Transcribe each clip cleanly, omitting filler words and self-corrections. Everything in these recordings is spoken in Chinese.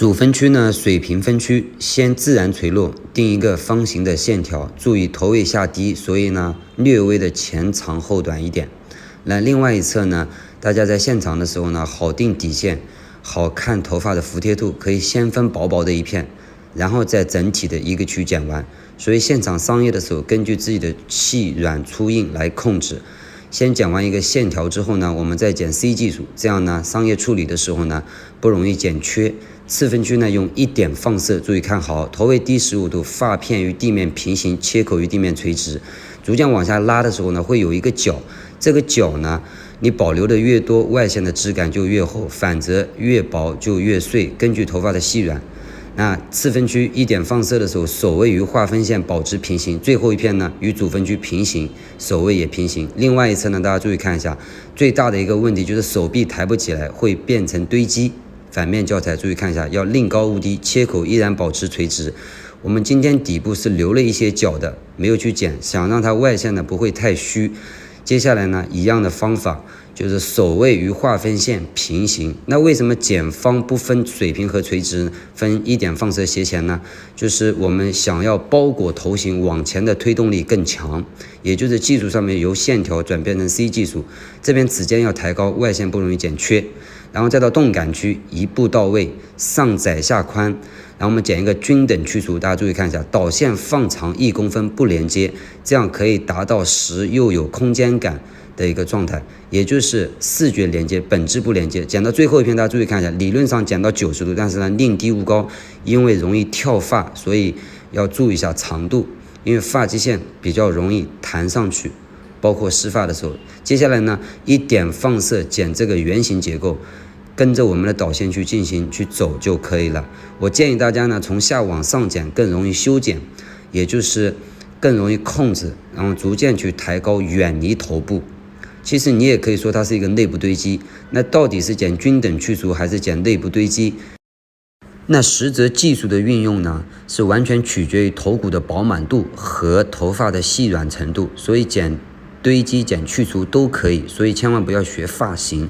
主分区呢，水平分区，先自然垂落，定一个方形的线条，注意头尾下低，所以呢略微的前长后短一点。那另外一侧呢，大家在现场的时候呢，好定底线，好看头发的服帖度，可以先分薄薄的一片，然后再整体的一个区剪完。所以现场商业的时候，根据自己的细软粗硬来控制。先剪完一个线条之后呢，我们再剪 C 技术，这样呢商业处理的时候呢不容易剪缺。次分区呢用一点放射，注意看好，头尾低15度，发片与地面平行，切口与地面垂直。逐渐往下拉的时候呢，会有一个角，这个角呢你保留的越多，外线的质感就越厚，反则越薄就越碎，根据头发的细软。那次分区一点放射的时候，首位与划分线保持平行，最后一片呢与主分区平行，首位也平行。另外一侧呢，大家注意看一下，最大的一个问题就是手臂抬不起来，会变成堆积。反面教材注意看一下，要令高勿低，切口依然保持垂直。我们今天底部是留了一些角的，没有去剪，想让它外线呢不会太虚。接下来呢，一样的方法，就是首位与划分线平行。那为什么剪方不分水平和垂直，分一点放射斜前呢？就是我们想要包裹头型往前的推动力更强，也就是技术上面由线条转变成 C 技术，这边指尖要抬高，外线不容易剪缺。然后再到动感区，一步到位，上窄下宽，然后我们剪一个均等去除，大家注意看一下，导线放长1公分不连接，这样可以达到实又有空间感的一个状态，也就是视觉连接，本质不连接。剪到最后一片，大家注意看一下，理论上剪到90度，但是呢宁低勿高，因为容易跳发，所以要注意一下长度，因为发际线比较容易弹上去。包括湿发的时候，接下来呢，一点放射剪这个圆形结构，跟着我们的导线去进行去走就可以了。我建议大家呢，从下往上剪更容易修剪，也就是更容易控制，然后逐渐去抬高，远离头部。其实你也可以说它是一个内部堆积，那到底是剪均等去除还是剪内部堆积？那实则技术的运用呢，是完全取决于头骨的饱满度和头发的细软程度，所以剪堆积、剪去除都可以，所以千万不要学发型。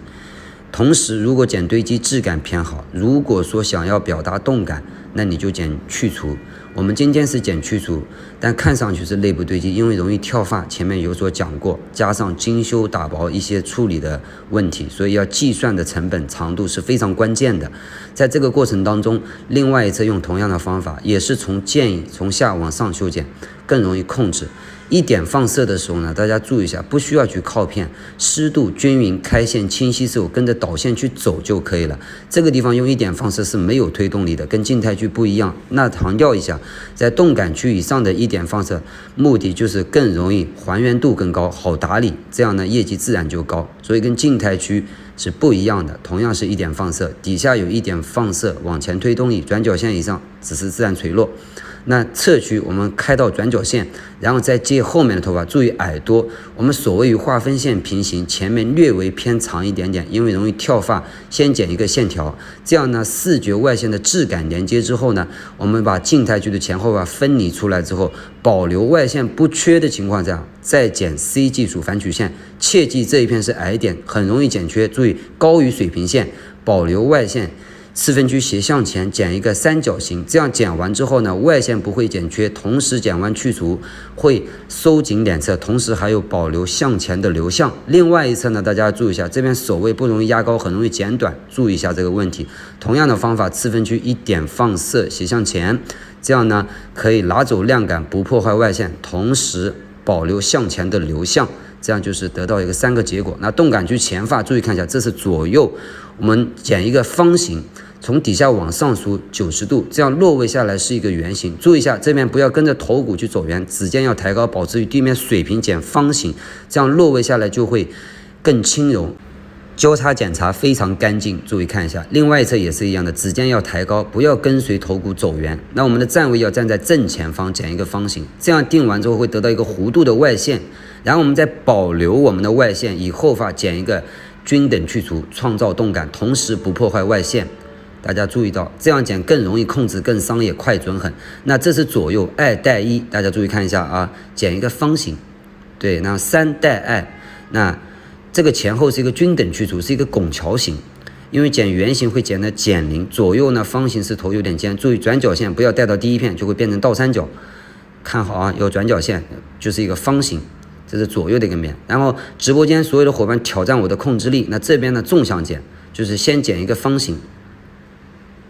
同时，如果剪堆积质感偏好，如果说想要表达动感，那你就剪去除。我们今天是剪去除，但看上去是内部堆积，因为容易跳发，前面有所讲过，加上精修打薄一些处理的问题，所以要计算的成本长度是非常关键的。在这个过程当中，另外一侧用同样的方法，也是建议从下往上修剪，更容易控制。一点放射的时候呢，大家注意一下，不需要去靠片，湿度均匀，开线清晰时候跟着导线去走就可以了。这个地方用一点放射是没有推动力的，跟静态区不一样。那强调一下，在动感区以上的一点放射，目的就是更容易还原度更高，好打理，这样呢业绩自然就高。所以跟静态区是不一样的，同样是一点放射，底下有一点放射往前推动力，转角线以上只是自然垂落。那侧区我们开到转角线，然后再接后面的头发，注意耳朵，我们所谓与划分线平行，前面略微偏长一点点，因为容易跳发，先剪一个线条，这样呢视觉外线的质感连接之后呢，我们把静态区的前后发分离出来之后，保留外线不缺的情况下，再剪 C 技术反曲线，切记这一片是矮点，很容易剪缺，注意高于水平线，保留外线。次分区斜向前剪一个三角形，这样剪完之后呢，外线不会剪缺，同时剪完去除会收紧两侧，同时还有保留向前的流向。另外一侧呢，大家要注意一下，这边首位不容易压高，很容易剪短，注意一下这个问题。同样的方法，次分区一点放射斜向前，这样呢可以拿走量感，不破坏外线，同时保留向前的流向。这样就是得到一个3个结果。那动感区前发，注意看一下，这是左右，我们剪一个方形，从底下往上梳90度，这样落位下来是一个圆形。注意一下，这边不要跟着头骨去走圆，指尖要抬高，保持与地面水平，剪方形，这样落位下来就会更轻柔。交叉检查非常干净，注意看一下。另外一侧也是一样的，指尖要抬高，不要跟随头骨走圆。那我们的站位要站在正前方，剪一个方形，这样定完之后会得到一个弧度的外线，然后我们再保留我们的外线，以后发剪一个均等去除，创造动感，同时不破坏外线。大家注意到，这样剪更容易控制，更商业，快准狠。那这是左右2带1，大家注意看一下啊，剪一个方形，对，那3带2，那这个前后是一个均等去除，是一个拱桥形，因为剪圆形会剪的减零，左右呢方形是头有点尖，注意转角线不要带到第一片，就会变成倒三角。看好啊，有转角线就是一个方形，这是左右的一个面。然后直播间所有的伙伴挑战我的控制力，那这边呢纵向剪，就是先剪一个方形。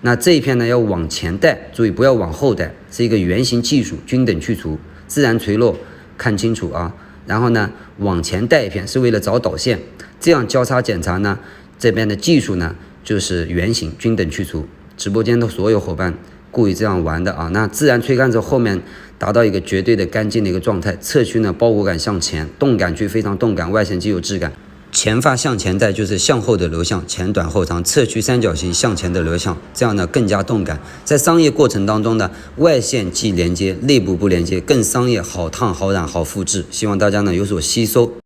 那这一片呢要往前带，注意不要往后带，是一个圆形技术，均等去除，自然垂落，看清楚啊。然后呢往前带一片是为了找导线，这样交叉检查呢，这边的技术呢就是圆形均等去除。直播间的所有伙伴故意这样玩的啊。那自然吹干之后，后面达到一个绝对的干净的一个状态，侧区呢包裹感向前，动感区非常动感，外显肌有质感。前发向前带就是向后的流向，前短后长，侧区三角形向前的流向，这样呢更加动感。在商业过程当中呢，外线既连接，内部不连接，更商业，好烫好染好复制。希望大家呢有所吸收。